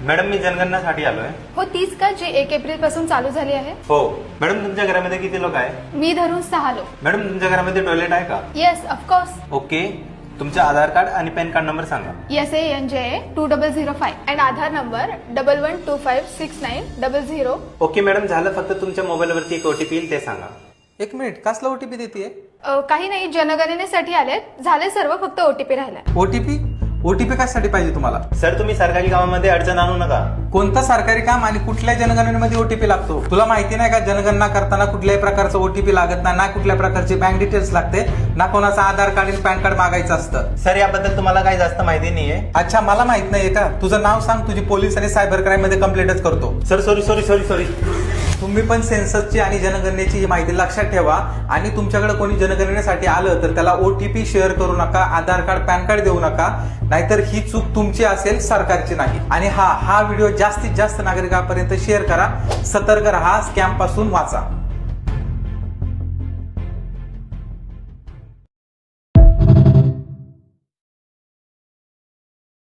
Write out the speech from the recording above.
Madam मी जनगणनासाठी आलोय. हो तीच का जी 1 एप्रिल पासून चालू झाली आहे? हो मॅडम, तुमच्या घरामध्ये किती लोक आहे? मी धरून 6 लोक. मॅडम तुमच्या घरामध्ये टॉयलेट आहे का? Yes of course. ओके, तुमचे आधार कार्ड आणि पॅन कार्ड नंबर सांगा. SANJA 2005 and Aadhaar number 11256900. Okay madam, झालं. फक्त तुमच्या मोबाईलवरती एक OTP येईल ते सांगा. 1 मिनिट, कसला OTP देते? काही नाही, जनगणनेसाठी आलेत. झाले सर्व, फक्त OTP राहिला. OTP कशासाठी पाहिजे तुम्हाला? सर तुम्ही सरकारी कामामध्ये अडचण आणू नका. कोणतं सरकारी काम आणि कुठल्या जनगणनेमध्ये OTP लागतो? तुला माहिती नाही का जनगणना करताना कुठल्याही प्रकारचं OTP लागत नाही, ना कुठल्या प्रकारचे बँक डिटेल्स लागते, ना कोणाचं आधार कार्ड आणि पॅन कार्ड मागायचं असतं. सर याबद्दल तुम्हाला काही जास्त माहिती नाहीये. अच्छा, मला माहित नाहीये का? तुझं नाव सांग, तुझी पोलीस आणि सायबर क्राईम मध्ये कंप्लेंटच करतो. Sir sorry. तुम्ही पण सेन्ससची आणि जनगणनेची ही माहिती लक्षात ठेवा आणि तुमच्याकडे कोणी जनगणनेसाठी आलं तर त्याला OTP शेअर करू नका, आधार कार्ड पॅन कार्ड देऊ नका, नाहीतर ही चूक तुमची असेल, सरकारची नाही. आणि हा व्हिडिओ जास्तीत जास्त नागरिकांपर्यंत शेअर करा. सतर्क राहा, स्कॅम पासून वाचा.